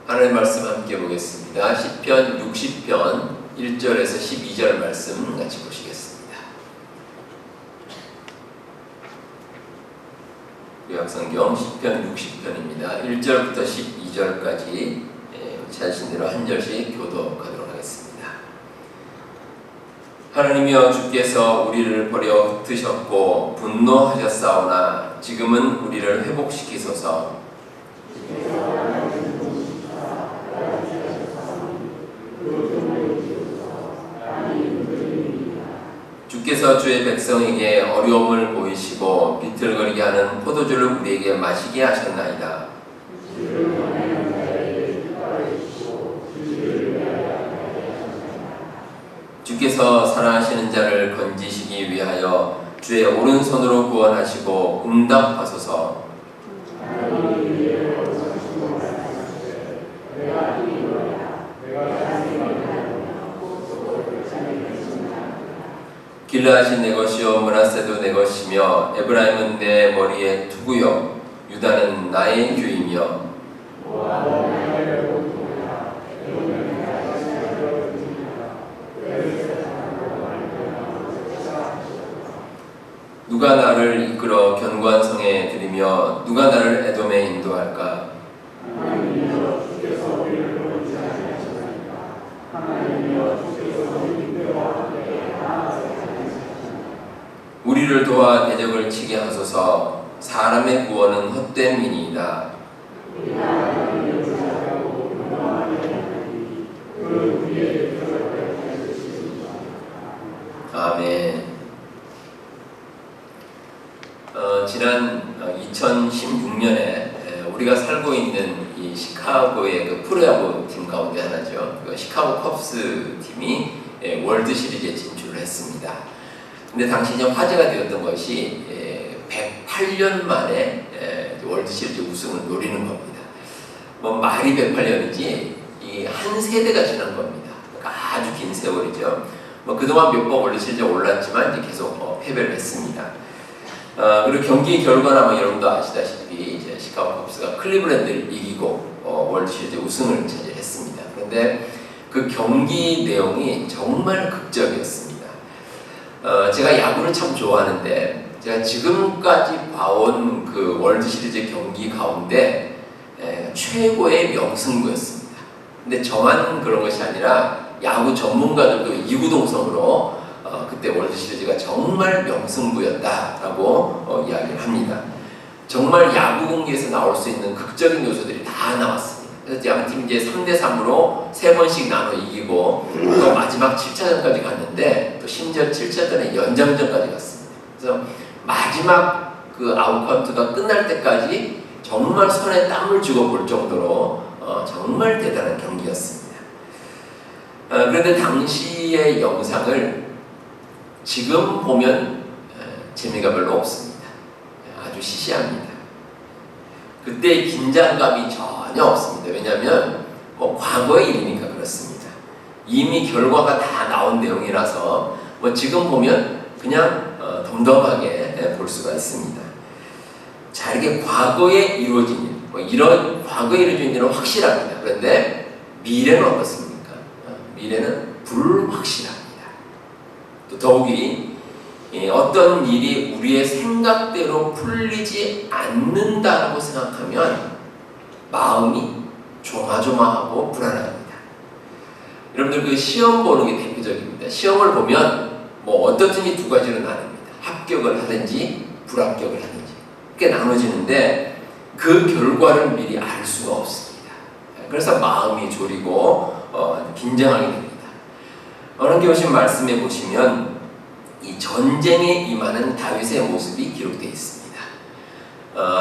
하나님의 말씀 함께 보겠습니다. 시편 60편 1절에서 12절 말씀 같이 보시겠습니다. 구약성경 시편 60편입니다. 1절부터 12절까지 자신대로 한 절씩 교독하도록 하겠습니다. 하나님이여, 주께서 우리를 버려 흩으셨고 분노하셨사오나 지금은 우리를 회복시키소서. 주께서 주의 백성에게 어려움을 보이시고 비틀거리게 하는 포도주를 우리에게 마시게 하셨나이다. 주께서 사랑하시는 자를 건지시기 위하여 주의 오른손으로 구원하시고 응답하소서. 길르앗이 내 것이요 므낫세도 내 것이며 에브라임은 내 머리에 투구요 유다는 나의 규이며 누가 나를 이끌어 견고한 성에 들이며 누가 나를 에돔에 인도할까? 우리를 도와 대적을 치게 하소서. 사람의 구원은 헛된 민이이다. 아멘. 지난 2016년에 우리가 살고 있는 이 시카고의 그 프로야구 팀 가운데 하나죠. 그 시카고 컵스 팀이 월드 시리즈에 진출을 했습니다. 근데 당시 이제 화제가 되었던 것이 108년 만에 월드 시리즈 우승을 노리는 겁니다. 뭐 말이 108년이지 이 한 세대가 지난 겁니다. 그러니까 아주 긴 세월이죠. 뭐 그동안 몇 번 월드 시리즈에 올랐지만 이제 계속 패배를 했습니다. 그리고 경기 결과나 뭐 여러분도 아시다시피 이제 시카고 컵스가 클리블랜드를 이기고 월드 시리즈 우승을 차지했습니다. 그런데 그 경기 내용이 정말 극적이었습니다. 제가 야구를 참 좋아하는데 제가 지금까지 봐온 그 월드 시리즈 경기 가운데 최고의 명승부였습니다. 근데 저만 그런 것이 아니라 야구 전문가들도 이구동성으로 그때 월드 시리즈가 정말 명승부였다라고 이야기를 합니다. 정말 야구 경기에서 나올 수 있는 극적인 요소들이 다 나왔습니다. 그래서 양팀 이제 3대3으로 3번씩 나눠 이기고 또 마지막 7차전까지 갔는데 또 심지어 7차전에 연장전까지 갔습니다. 그래서 마지막 그 아웃카운트가 끝날 때까지 정말 손에 땀을 쥐고 볼 정도로 정말 대단한 경기였습니다. 그런데 당시의 영상을 지금 보면 재미가 별로 없습니다. 아주 시시합니다. 그때 긴장감이 전혀 없습니다. 왜냐하면 뭐 과거의 일이니까 그렇습니다. 이미 결과가 다 나온 내용이라서 뭐 지금 보면 그냥 덤덤하게 볼 수가 있습니다. 자, 이렇게 과거에 이루어진 일, 뭐 이런 과거에 이루어진 일은 확실합니다. 그런데 미래는 어떻습니까? 미래는 불확실합니다. 또 더욱이 어떤 일이 우리의 생각대로 풀리지 않는다고 생각하면 마음이 조마조마하고 불안합니다. 여러분들 그 시험 보는 게 대표적입니다. 시험을 보면 뭐 어떻든지 두 가지로 나눕니다. 합격을 하든지 불합격을 하든지 이렇게 나눠지는데 그 결과를 미리 알 수가 없습니다. 그래서 마음이 졸이고 긴장하게 됩니다. 오늘 교신 말씀에 보시면 이 전쟁에 임하는 다윗의 모습이 기록되어 있습니다.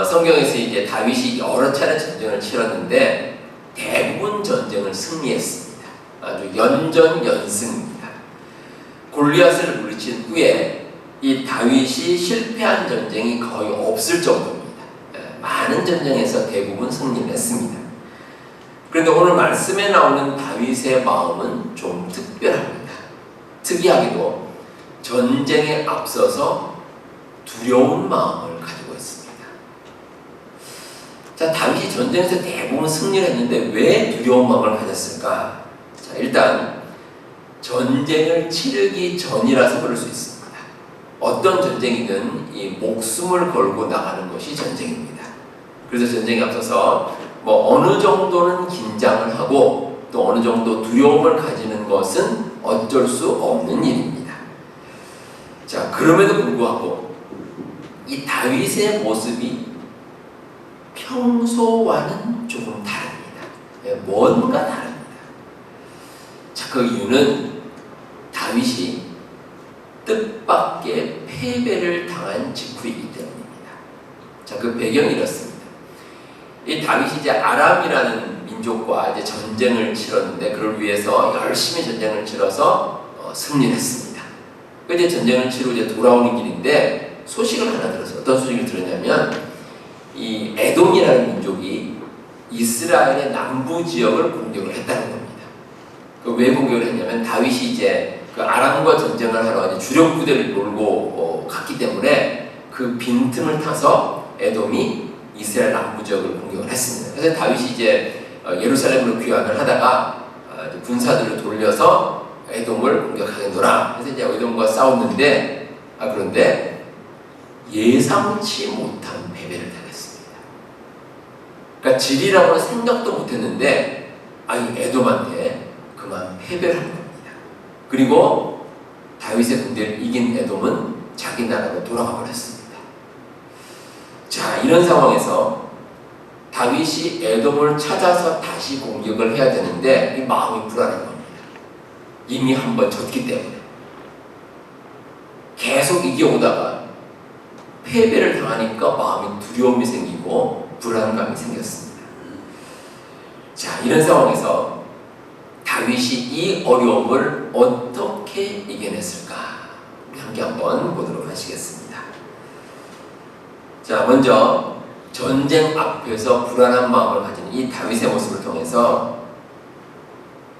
성경에서 이제 다윗이 여러 차례 전쟁을 치렀는데 대부분 전쟁을 승리했습니다. 아주 연전연승입니다. 골리앗을 물리친 후에 이 다윗이 실패한 전쟁이 거의 없을 정도입니다. 많은 전쟁에서 대부분 승리를 했습니다. 그런데 오늘 말씀에 나오는 다윗의 마음은 좀 특별합니다. 특이하게도 전쟁에 앞서서 두려운 마음을 가지고 있습니다. 자, 다윗이 전쟁에서 대부분 승리를 했는데 왜 두려운 마음을 가졌을까? 자, 일단 전쟁을 치르기 전이라서 그럴 수 있습니다. 어떤 전쟁이든 이 목숨을 걸고 나가는 것이 전쟁입니다. 그래서 전쟁에 앞서서 어느 정도는 긴장을 하고 또 어느 정도 두려움을 가지는 것은 어쩔 수 없는 일입니다. 자, 그럼에도 불구하고 이 다윗의 모습이 평소와는 조금 다릅니다. 뭔가 다릅니다. 자, 그 이유는 다윗이 뜻밖의 패배를 당한 직후이기 때문입니다. 자, 그 배경이 이렇습니다. 이 다윗이 이제 아람이라는 민족과 이제 전쟁을 치렀는데 그를 위해서 열심히 전쟁을 치러서 승리를 했습니다. 그 이제 전쟁을 치르고 이제 돌아오는 길인데 소식을 하나 들었어요. 어떤 소식을 들었냐면 이 에돔이라는 민족이 이스라엘의 남부 지역을 공격을 했다는 겁니다. 그 왜 공격을 했냐면 다윗이 이제 그 아람과 전쟁을 하러 이제 주력 부대를 몰고 갔기 때문에 그 빈틈을 타서 에돔이 이스라엘 남부 지역을 공격을 했습니다. 그래서 다윗이 이제 예루살렘으로 귀환을 하다가 군사들을 돌려서 에돔을 공격하겠노라. 그래서 이제 에돔과 싸웠는데 그런데 예상치 못한 패배를 당했습니다. 그러니까 질이라고는 생각도 못했는데 에돔한테 그만 패배를 한 겁니다. 그리고 다윗의 군대를 이긴 에돔은 자기 나라로 돌아가 버렸습니다. 자, 이런 상황에서 다윗이 에돔을 찾아서 다시 공격을 해야 되는데 이 마음이 불안한 겁니다. 이미 한번 졌기 때문에 계속 이겨오다가 패배를 당하니까 마음이 두려움이 생기고 불안감이 생겼습니다. 자, 이런 상황에서 다윗이 이 어려움을 어떻게 이겨냈을까? 우리 함께 한번 보도록 하시겠습니다. 자, 먼저 전쟁 앞에서 불안한 마음을 가진 이 다윗의 모습을 통해서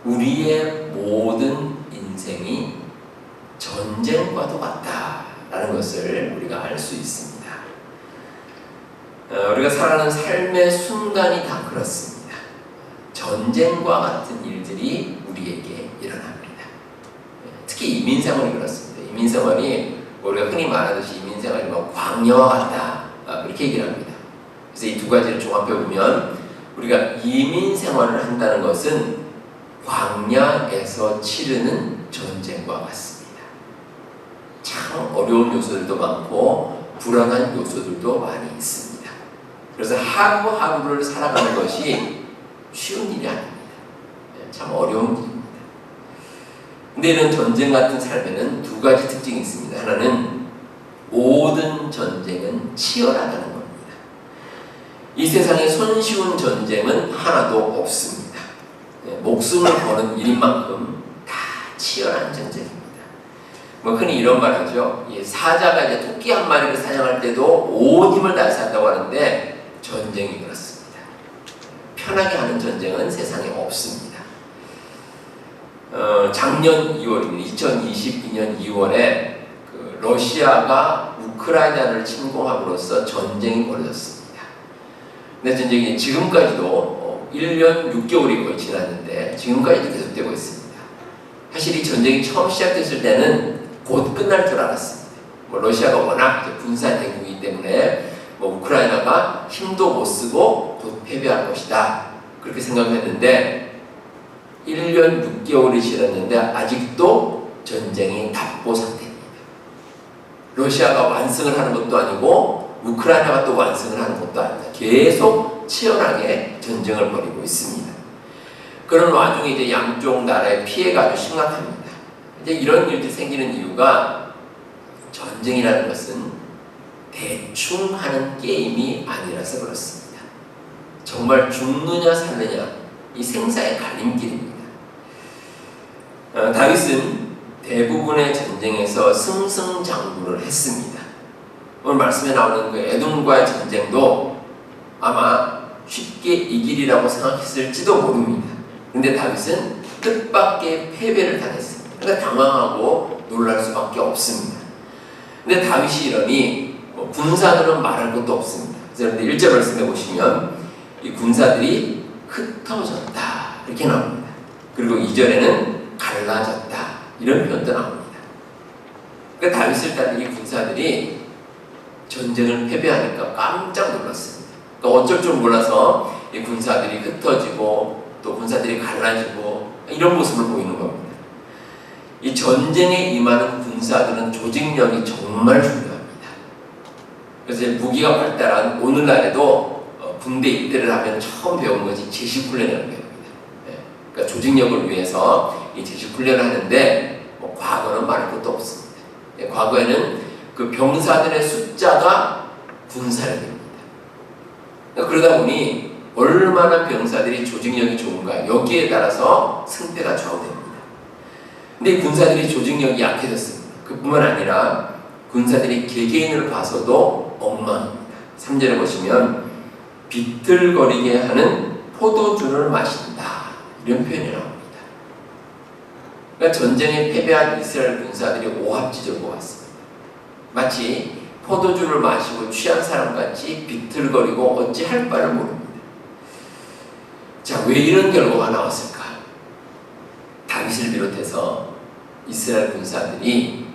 우리의 모든 인생이 전쟁과도 같다라는 것을 우리가 알 수 있습니다. 우리가 살아가는 삶의 순간이 다 그렇습니다. 전쟁과 같은 일들이 우리에게 일어납니다. 특히 이민생활이 그렇습니다. 이민생활이 우리가 흔히 말하듯이 이민생활이 광야와 같다 그렇게 얘기를 합니다. 그래서 이 두 가지를 종합해 보면 우리가 이민생활을 한다는 것은 광야에서 치르는 전쟁과 같습니다. 참 어려운 요소들도 많고 불안한 요소들도 많이 있습니다. 그래서 하루하루를 살아가는 것이 쉬운 일이 아닙니다. 참 어려운 일입니다. 근데 이런 전쟁 같은 삶에는 두 가지 특징이 있습니다. 하나는 모든 전쟁은 치열하다는 겁니다. 이 세상에 손쉬운 전쟁은 하나도 없습니다. 목숨을 거는 일인 만큼 다 치열한 전쟁입니다. 흔히 이런 말 하죠. 사자가 이제 토끼 한 마리를 사냥할 때도 온 힘을 다해서 한다고 하는데 전쟁이 그렇습니다. 편하게 하는 전쟁은 세상에 없습니다. 작년 2월입니다. 2022년 2월에 러시아가 우크라이나를 침공함으로써 전쟁이 벌어졌습니다. 근데 전쟁이 지금까지도 1년 6개월이 거의 지났는데 지금까지도 계속되고 있습니다. 사실 이 전쟁이 처음 시작됐을 때는 곧 끝날 줄 알았습니다. 러시아가 워낙 군사 대국이기 때문에 우크라이나가 힘도 못 쓰고 곧 패배할 것이다 그렇게 생각했는데 1년 6개월이 지났는데 아직도 전쟁이 답보 상태입니다. 러시아가 완승을 하는 것도 아니고 우크라이나가 또 완승을 하는 것도 아닙니다. 계속 치열하게 전쟁을 벌이고 있습니다. 그런 와중에 이제 양쪽 나라의 피해가 아주 심각합니다. 이제 이런 일들이 생기는 이유가 전쟁이라는 것은 대충 하는 게임이 아니라서 그렇습니다. 정말 죽느냐 살느냐 이 생사의 갈림길입니다. 다윗은 대부분의 전쟁에서 승승장구를 했습니다. 오늘 말씀에 나오는 그 에돔과의 전쟁도 아마 쉽게 이기리라고 생각했을지도 모릅니다. 근데 다윗은 뜻밖의 패배를 당했습니다. 그러니까 당황하고 놀랄 수밖에 없습니다. 근데 다윗이 이러니 군사들은 말할 것도 없습니다. 그래서 여러분들 1절 말씀해 보시면 이 군사들이 흩어졌다 이렇게 나옵니다. 그리고 2절에는 갈라졌다 이런 표현도 나옵니다. 그러니까 다윗을 따른 이 군사들이 전쟁을 패배하니까 깜짝 놀랐습니다. 그러니까 어쩔 줄 몰라서 이 군사들이 흩어지고 또 군사들이 갈라지고 이런 모습을 보이는 겁니다. 이 전쟁에 임하는 군사들은 조직력이 정말 중요합니다. 그래서 무기가 발달한 오늘날에도 군대 입대를 하면 처음 배우는 것이 제식훈련이라는 겁니다. 그러니까 조직력을 위해서 이 제식훈련을 하는데 과거는 말할 것도 없습니다. 과거에는 그 병사들의 숫자가 군사력입니다. 그러다 보니 얼마나 병사들이 조직력이 좋은가 여기에 따라서 승패가 좌우됩니다. 근데 이 군사들이 조직력이 약해졌습니다. 그뿐만 아니라 군사들이 개개인을 봐서도 엉망입니다. 3절에 보시면 비틀거리게 하는 포도주를 마신다 이런 표현이 나옵니다. 그러니까 전쟁에 패배한 이스라엘 군사들이 오합지졸과 왔습니다. 마치 포도주를 마시고 취한 사람같이 비틀거리고 어찌 할 바를 모릅니다. 자, 왜 이런 결과가 나왔을까? 다윗을 비롯해서 이스라엘 군사들이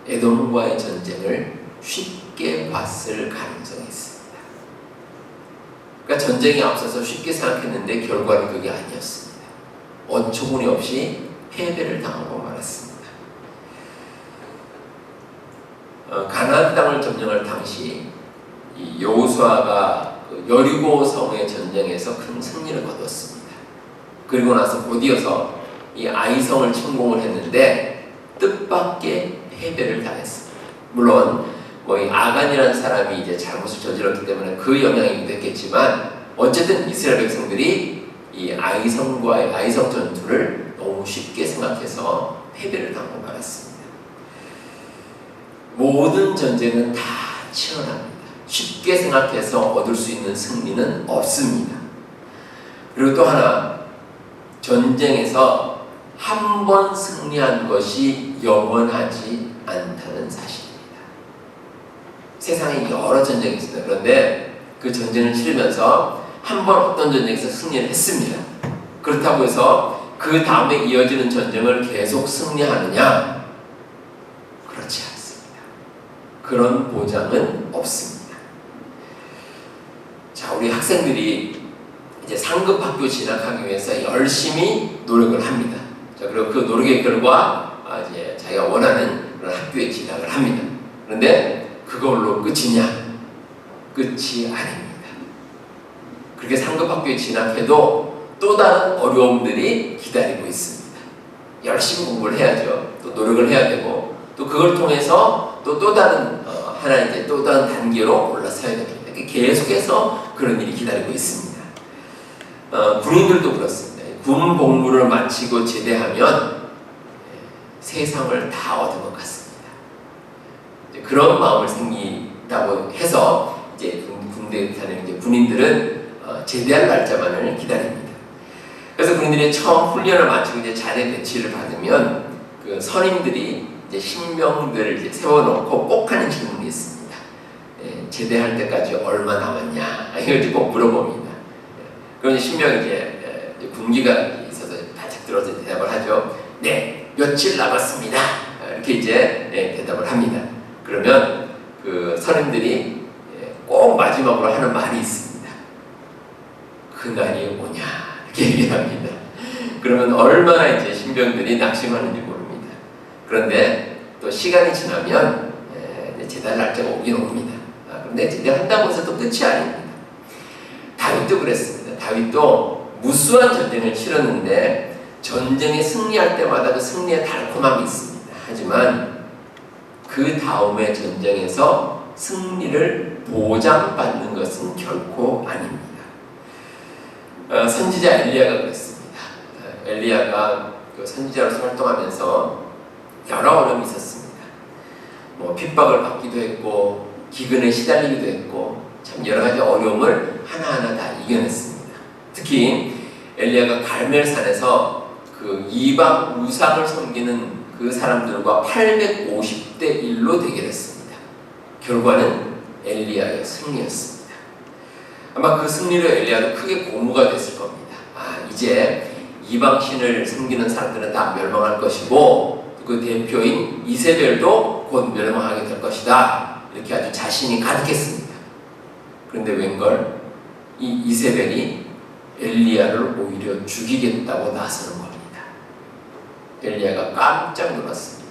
에돔과의 전쟁을 쉽게 봤을 가능성이 있습니다. 그러니까 전쟁에 앞서서 쉽게 생각했는데 결과는 그게 아니었습니다. 어처구니 없이 패배를 당하고 말았습니다. 가나안 땅을 점령할 당시 이 여호수아가 여리고 성의 전쟁에서 큰 승리를 거두었습니다. 그리고 나서 곧이어서 이 아이성을 침공을 했는데 뜻밖의 패배를 당했습니다. 물론 이 아간이라는 사람이 이제 잘못을 저질렀기 때문에 그 영향이기도 했겠지만 어쨌든 이스라엘 백성들이 이 아이성 전투를 너무 쉽게 생각해서 패배를 당하고 말았습니다. 모든 전쟁은 다 치열합니다. 쉽게 생각해서 얻을 수 있는 승리는 없습니다. 그리고 또 하나, 전쟁에서 한 번 승리한 것이 영원하지 않다는 사실입니다. 세상에 여러 전쟁이 있습니다. 그런데 그 전쟁을 치르면서 한 번 어떤 전쟁에서 승리를 했습니다. 그렇다고 해서 그 다음에 이어지는 전쟁을 계속 승리하느냐? 그렇지 않습니다. 그런 보장은 없습니다. 자, 우리 학생들이 이제 상급 학교 진학하기 위해서 열심히 노력을 합니다. 자, 그리고 그 노력의 결과 이제 자기가 원하는 그런 학교에 진학을 합니다. 그런데 그걸로 끝이냐? 끝이 아닙니다. 그렇게 상급 학교에 진학해도 또 다른 어려움들이 기다리고 있습니다. 열심히 공부를 해야죠. 또 노력을 해야 되고 또 그걸 통해서 또 다른 하나 이제 또 다른 단계로 올라서야 됩니다. 계속해서 그런 일이 기다리고 있습니다. 군인들도 그렇습니다. 군 복무를 마치고 제대하면 세상을 다 얻은 것 같습니다. 그런 마음을 생긴다고 해서 이제 군대에 다니는 이제 군인들은 제대할 날짜만을 기다립니다. 그래서 군인들이 처음 훈련을 마치고 이제 자대 배치를 받으면 그 선임들이 이제 신병들을 이제 세워놓고 꼭 하는 질문이 있습니다. 제대할 때까지 얼마 남았냐 이걸 꼭 물어봅니다. 그럼 신병이 이제 군기가 있어서 바짝 들어서 대답을 하죠. 네, 며칠 남았습니다. 이렇게 이제 대답을 합니다. 그러면 그 선임들이 꼭 마지막으로 하는 말이 있습니다. 그날이 오냐 이렇게 얘기합니다. 그러면 얼마나 이제 신병들이 낙심하는지 모릅니다. 그런데 또 시간이 지나면 제대할 날짜가 오긴 옵니다. 그런데 제대한다고 해서 또 끝이 아닙니다. 다윗도 그랬습니다. 다윗도 무수한 전쟁을 치렀는데 전쟁에 승리할 때마다 그 승리의 달콤함이 있습니다. 하지만 그 다음의 전쟁에서 승리를 보장받는 것은 결코 아닙니다. 선지자 엘리야가 그랬습니다. 엘리야가 그 선지자로서 활동하면서 여러 어려움이 있었습니다. 핍박을 받기도 했고 기근에 시달리기도 했고 참 여러 가지 어려움을 하나하나 다 이겨냈습니다. 특히 엘리야가 갈멜산에서 그 이방 우상을 섬기는 그 사람들과 850대 1로 대결했습니다. 결과는 엘리야의 승리였습니다. 아마 그 승리로 엘리야도 크게 고무가 됐을 겁니다. 이제 이방신을 섬기는 사람들은 다 멸망할 것이고 그 대표인 이세벨도 곧 멸망하게 될 것이다. 이렇게 아주 자신이 가득했습니다. 그런데 웬걸 이 이세벨이 엘리야를 오히려 죽이겠다고 나서는 겁니다. 엘리야가 깜짝 놀랐습니다.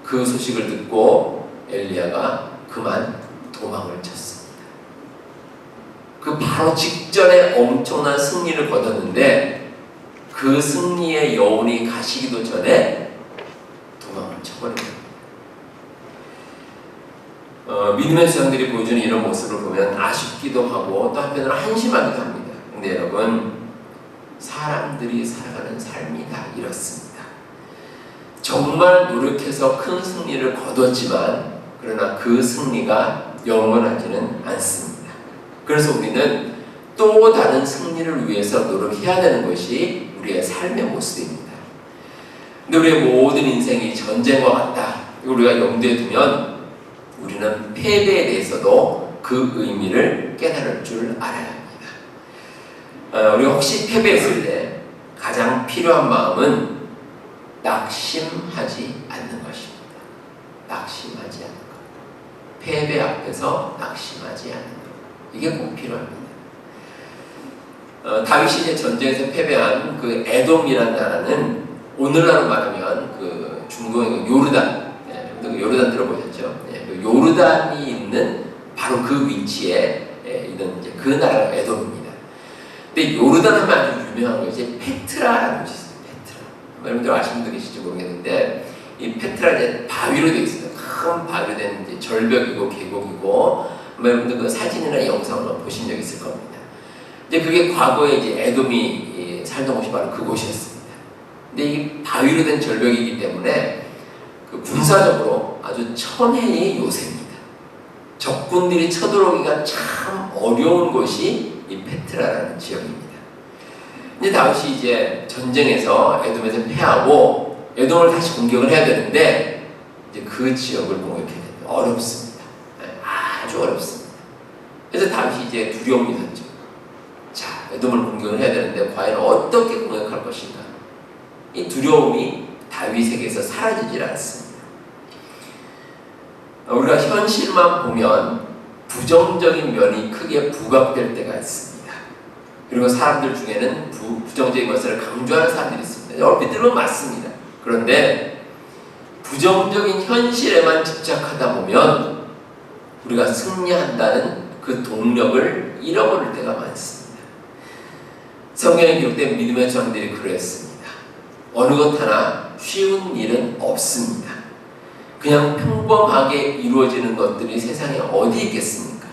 그 소식을 듣고 엘리야가 그만 도망을 쳤습니다. 그 바로 직전에 엄청난 승리를 거뒀는데 그 승리의 여운이 가시기도 전에 도망을 쳐버린 겁니다. 믿음의 수양들이 보여주는 이런 모습을 보면 아쉽기도 하고 또 한편으로 한심하기도 합니다. 근데 여러분, 사람들이 살아가는 삶이 다 이렇습니다. 정말 노력해서 큰 승리를 거뒀지만 그러나 그 승리가 영원하지는 않습니다. 그래서 우리는 또 다른 승리를 위해서 노력해야 되는 것이 우리의 삶의 모습입니다. 근데 우리의 모든 인생이 전쟁과 같다. 우리가 염두에 두면 우리는 패배에 대해서도 그 의미를 깨달을 줄 알아야 합니다. 우리가 혹시 패배했을 때 가장 필요한 마음은 낙심하지 않는 것입니다. 낙심하지 않는 것. 패배 앞에서 낙심하지 않는 것. 이게 꼭 필요합니다. 다윗이 이제 전쟁에서 패배한 그 에돔이라는 나라는 오늘날로 말하면 그 중동의 요르단, 그 요르단 들어보셨죠? 그 요르단이 있는 바로 그 위치에 있는 이제 그 나라가 에돔입니다. 근데 요르단 하면 아주 유명한 게 이제 페트라라는 곳이 있어요. 페트라. 여러분들 아시는 분들 계실지 모르겠는데 이 페트라 이제 바위로 되어 있습니다. 큰 바위로 된 이제 절벽이고 계곡이고 여러분들 그 사진이나 영상을 보신 적 있을 겁니다. 이제 그게 과거에 이제 에돔이 살던 곳이 바로 그곳이었습니다. 근데 이 바위로 된 절벽이기 때문에 그 군사적으로 아주 천혜의 요새입니다. 적군들이 쳐들어오기가 참 어려운 곳이 이 페트라라는 지역입니다. 이제 다윗이 이제 전쟁에서 에돔에서 패하고 에돔을 다시 공격을 해야 되는데 이제 그 지역을 공격해야 됩니다. 어렵습니다. 아주 어렵습니다. 그래서 다윗이 이제 두려움이 섰죠. 자, 에돔을 공격을 해야 되는데 과연 어떻게 공격할 것인가? 이 두려움이 다윗에게서 사라지질 않습니다. 우리가 현실만 보면 부정적인 면이 크게 부각될 때가 있습니다. 그리고 사람들 중에는 부정적인 것을 강조하는 사람들이 있습니다. 얼핏 들으면 맞습니다. 그런데 부정적인 현실에만 집착하다 보면 우리가 승리한다는 그 동력을 잃어버릴 때가 많습니다. 성경에 기록된 믿음의 조상들이 그러했습니다. 어느 것 하나 쉬운 일은 없습니다. 그냥 평범하게 이루어지는 것들이 세상에 어디 있겠습니까?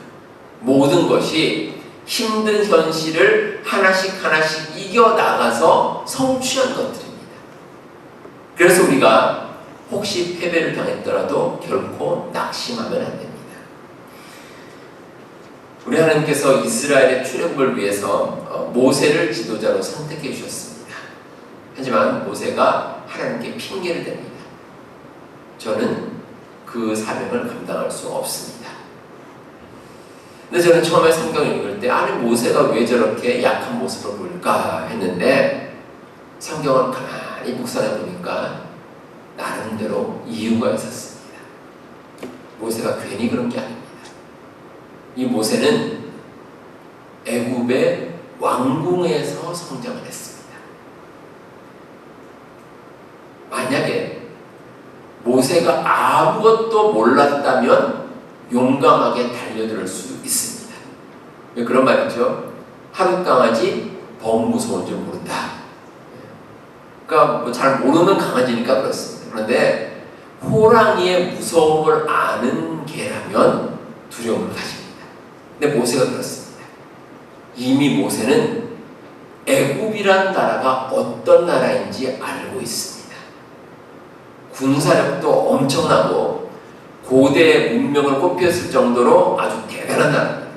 모든 것이 힘든 현실을 하나씩 하나씩 이겨나가서 성취한 것들입니다. 그래서 우리가 혹시 패배를 당했더라도 결코 낙심하면 안 됩니다. 우리 하나님께서 이스라엘의 출애굽을 위해서 모세를 지도자로 선택해 주셨습니다. 하지만 모세가 하나님께 핑계를 댑니다. 저는 그 사명을 감당할 수 없습니다. 근데 저는 처음에 성경을 읽을 때 아니 모세가 왜 저렇게 약한 모습을 보일까 했는데 성경을 가만히 묵상해 보니까 나름대로 이유가 있었습니다. 모세가 괜히 그런 게 아닙니다. 이 모세는 애굽의 왕궁에서 성장을 했습니다. 만약에 모세가 아무것도 몰랐다면 용감하게 달려들 수 있습니다. 왜 그런 말이죠? 하루 강아지 범 무서운 줄 모른다. 그러니까 뭐 잘 모르는 강아지니까 그렇습니다. 그런데 호랑이의 무서움을 아는 개라면 두려움을 가집니다. 근데 모세가 그렇습니다. 이미 모세는 애굽이란 나라가 어떤 나라인지 알고 있습니다. 군사력도 엄청나고 고대 문명을 꼽혔을 정도로 아주 대단한 나라입니다.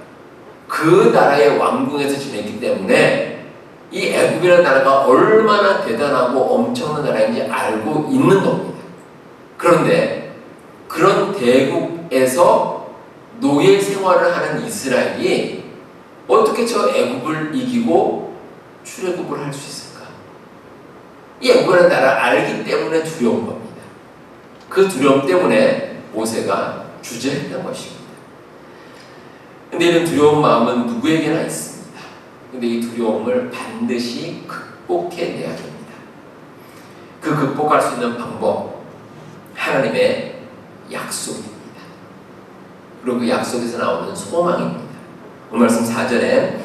그 나라의 왕궁에서 지냈기 때문에 이 애굽이라는 나라가 얼마나 대단하고 엄청난 나라인지 알고 있는 겁니다. 그런데 그런 대국에서 노예 생활을 하는 이스라엘이 어떻게 저 애굽을 이기고 출애굽을 할 수 있을까? 이 애굽이라는 나라를 알기 때문에 두려운 겁니다. 그 두려움 때문에 모세가 주저했던 것입니다. 근데 이런 두려운 마음은 누구에게나 있습니다. 근데 이 두려움을 반드시 극복해내야 됩니다. 그 극복할 수 있는 방법, 하나님의 약속입니다. 그리고 그 약속에서 나오는 소망입니다. 오늘 말씀 4절에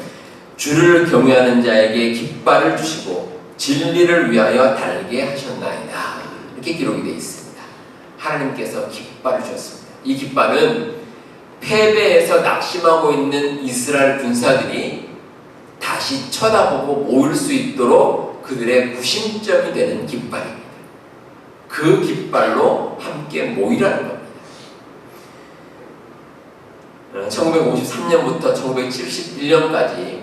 주를 경외하는 자에게 깃발을 주시고 진리를 위하여 달게 하셨나이다. 이렇게 기록이 되어 있습니다. 하나님께서 깃발을 주셨습니다. 이 깃발은 패배해서 낙심하고 있는 이스라엘 군사들이 다시 쳐다보고 모일 수 있도록 그들의 구심점이 되는 깃발입니다. 그 깃발로 함께 모이라는 겁니다. 1953년부터 1971년까지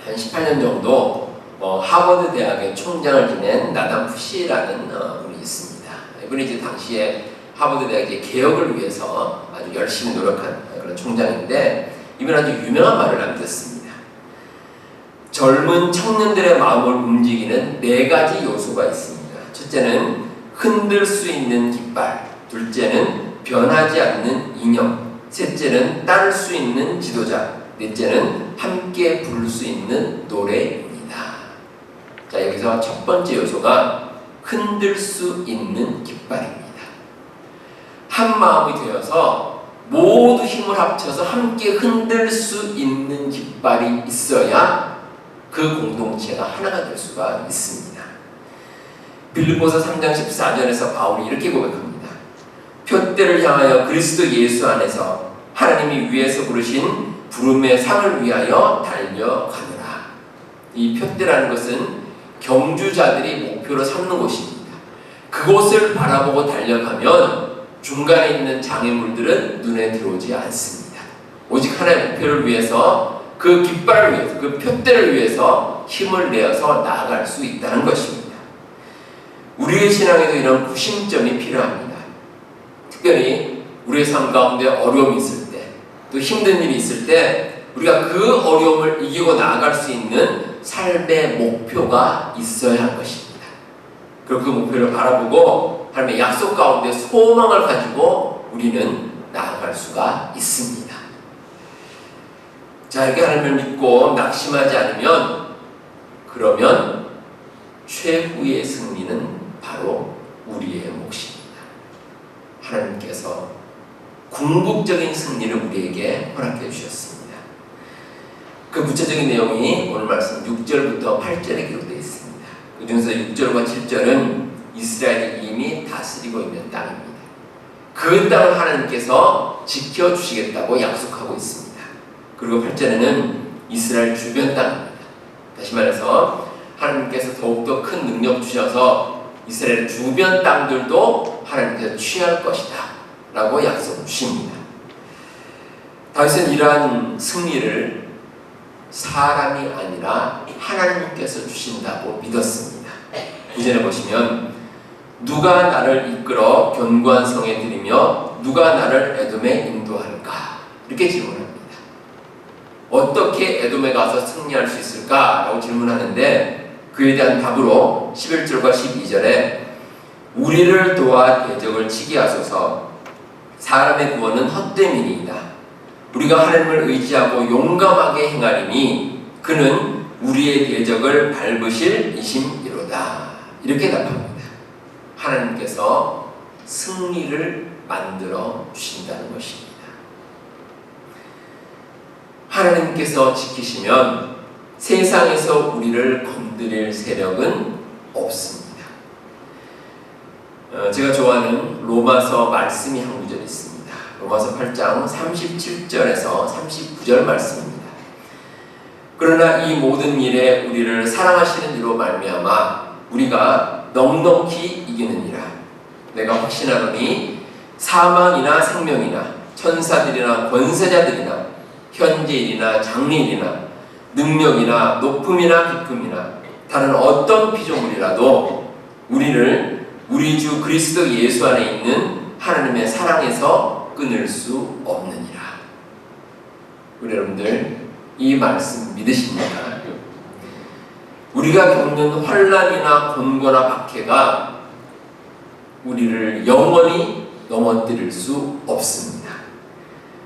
한 18년 정도 하버드 대학의 총장을 지낸 나단 푸시라는 분이 있습니다. 이분이 이제 당시에 하버드 대학의 개혁을 위해서 아주 열심히 노력한 그런 총장인데, 이분은 아주 유명한 말을 남겼습니다. 젊은 청년들의 마음을 움직이는 4가지 요소가 있습니다. 첫째는 흔들 수 있는 깃발, 둘째는 변하지 않는 이념, 셋째는 따를 수 있는 지도자, 넷째는 함께 부를 수 있는 노래입니다. 자, 여기서 첫 번째 요소가 흔들 수 있는 깃발입니다. 한 마음이 되어서 모두 힘을 합쳐서 함께 흔들 수 있는 깃발이 있어야 그 공동체가 하나가 될 수가 있습니다. 빌립보서 3장 14절에서 바울이 이렇게 고백합니다. 표대를 향하여 그리스도 예수 안에서 하나님이 위에서 부르신 부름의 상을 위하여 달려가노라. 이 표대라는 것은 경주자들이 목표로 삼는 곳입니다. 그곳을 바라보고 달려가면 중간에 있는 장애물들은 눈에 들어오지 않습니다. 오직 하나의 목표를 위해서, 그 깃발을 위해서, 그 표대를 위해서 힘을 내어서 나아갈 수 있다는 것입니다. 우리의 신앙에도 이런 구심점이 필요합니다. 특별히 우리의 삶 가운데 어려움이 있을 때, 또 힘든 일이 있을 때 우리가 그 어려움을 이기고 나아갈 수 있는 삶의 목표가 있어야 할 것입니다. 그리고 그 목표를 바라보고 하나님의 약속 가운데 소망을 가지고 우리는 나아갈 수가 있습니다. 자, 이렇게 하나님을 믿고 낙심하지 않으면, 그러면 최후의 승리는 바로 우리의 몫입니다. 하나님께서 궁극적인 승리를 우리에게 허락해 주셨습니다. 그 구체적인 내용이 오늘 말씀 6절부터 8절에 기록되어 있습니다. 그 중에서 6절과 7절은 이스라엘이 이미 다스리고 있는 땅입니다. 그 땅을 하나님께서 지켜주시겠다고 약속하고 있습니다. 그리고 8절에는 이스라엘 주변 땅입니다. 다시 말해서 하나님께서 더욱더 큰 능력 주셔서 이스라엘 주변 땅들도 하나님께서 취할 것이다 라고 약속 주십니다. 다윗은 이러한 승리를 사람이 아니라 하나님께서 주신다고 믿었습니다. 구절에 보시면 누가 나를 이끌어 견고한 성에 들이며 누가 나를 에돔에 인도할까? 이렇게 질문합니다. 어떻게 에돔에 가서 승리할 수 있을까? 라고 질문하는데, 그에 대한 답으로 11절과 12절에 우리를 도와 대적을 치게 하소서. 사람의 구원은 헛됨이니이다. 우리가 하나님을 의지하고 용감하게 행하리니 그는 우리의 대적을 밟으실 이심이로다. 이렇게 답합니다. 하나님께서 승리를 만들어 주신다는 것입니다. 하나님께서 지키시면 세상에서 우리를 건드릴 세력은 없습니다. 제가 좋아하는 로마서 말씀이 한 구절 있습니다. 로마서 8장 37절에서 39절 말씀입니다. 그러나 이 모든 일에 우리를 사랑하시는 이로 말미암아 우리가 넉넉히 이기느니라. 내가 확신하노니 사망이나 생명이나 천사들이나 권세자들이나 현재일이나 장래일이나 능력이나 높음이나 깊음이나 다른 어떤 피조물이라도 우리를 우리 주 그리스도 예수 안에 있는 하나님의 사랑에서 끊을 수 없느니라. 우리 여러분들, 이 말씀 믿으십니까? 우리가 겪는 환난이나 곤고나 박해가 우리를 영원히 넘어뜨릴 수 없습니다.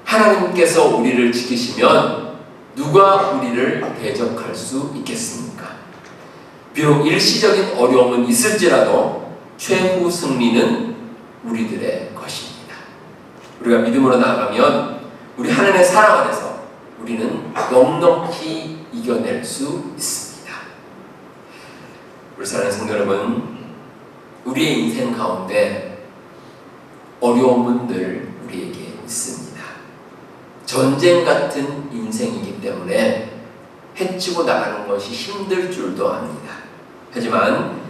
하나님께서 우리를 지키시면 누가 우리를 대적할 수 있겠습니까? 비록 일시적인 어려움은 있을지라도 최후 승리는 우리들의 것입니다. 우리가 믿음으로 나아가면 우리 하나님의 사랑 안에서 우리는 넉넉히 이겨낼 수 있습니다. 우리 사랑하는 성도 여러분, 우리의 인생 가운데 어려움은 늘 우리에게 있습니다. 전쟁 같은 인생이기 때문에 해치고 나가는 것이 힘들 줄도 압니다. 하지만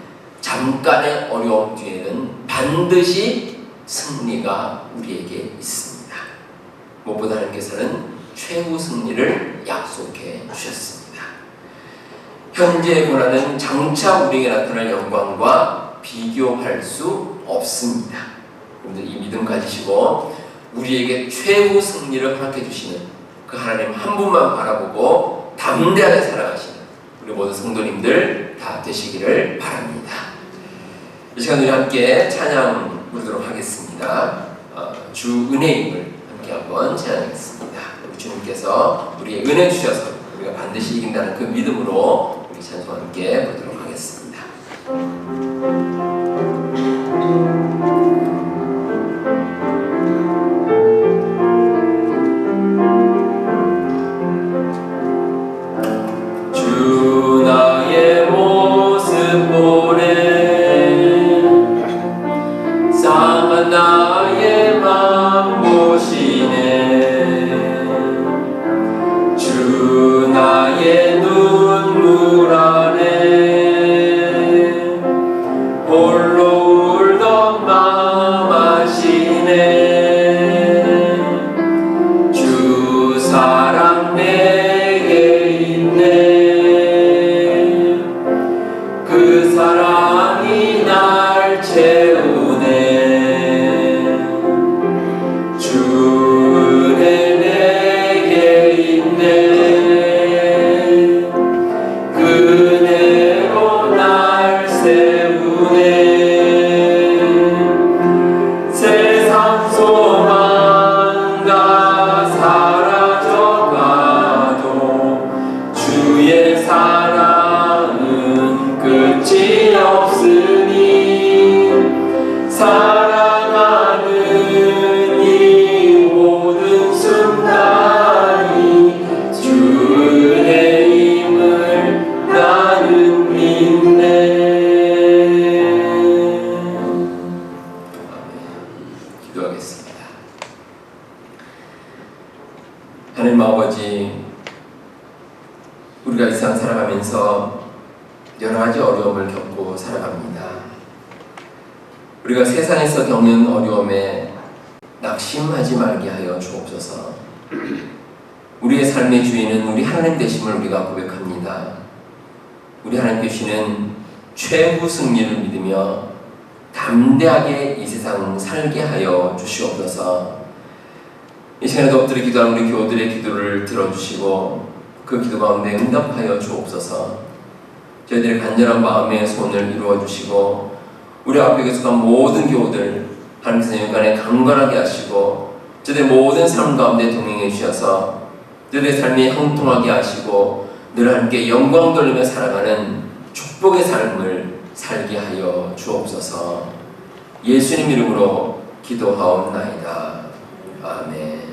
잠깐의 어려움 뒤에는 반드시 승리가 우리에게 있습니다. 무엇보다 하나님께서는 최후 승리를 약속해 주셨습니다. 현재의 고난은 장차 우리에게 나타날 영광과 비교할 수 없습니다. 여러분들 이 믿음 가지시고 우리에게 최후 승리를 허락해 주시는 그 하나님 한 분만 바라보고 담대하게 살아가시는 우리 모든 성도님들 다 되시기를 바랍니다. 이 시간 우리 함께 찬양 부르도록 하겠습니다. 주 은혜임을 함께 한번 찬양하겠습니다. 우리 주님께서 우리의 은혜 주셔서 우리가 반드시 이긴다는 그 믿음으로 우리 찬송 함께 부르도록 하겠습니다. 주 나의 모습 보네 상한 나의 맘 보시네 주 나의 눈물 안에 홀로 울던 맘 아시네 주 사랑 내게 있네 그 사랑이 날 채우네 주 은혜 내게 있네 그 은혜로 날 세우네 세상 소망과 사라져가도 주의 사랑은 끝이 없으니 사랑하는 이 모든 순간이 주 은혜임을 나는 믿네. 기도하겠습니다. 하나님 아버지, 우리가 이 세상 살아가면서 여러 가지 어려움을 겪고 살아갑니다. 우리가 세상에서 겪는 어려움에 낙심하지 말게 하여 주옵소서. 우리의 삶의 주인은 우리 하나님 되심을 우리가 고백합니다. 우리 하나님 되시는 최후 승리를 믿으며 담대하게 이 세상 살게 하여 주시옵소서. 이 시간에도 엎드려 기도하는 우리 교우들의 기도를 들어주시고 그 기도 가운데 응답하여 주옵소서. 저희들의 간절한 마음의 소원을 이루어 주시고 우리 앞에 계속한 모든 교우들 하나님께서 여간에 강건하게 하시고 저희들의 모든 삶 가운데 동행해 주셔서 저희들의 삶이 형통하게 하시고 늘 함께 영광 돌리며 살아가는 축복의 삶을 살게 하여 주옵소서. 예수님 이름으로 기도하옵나이다. 아멘.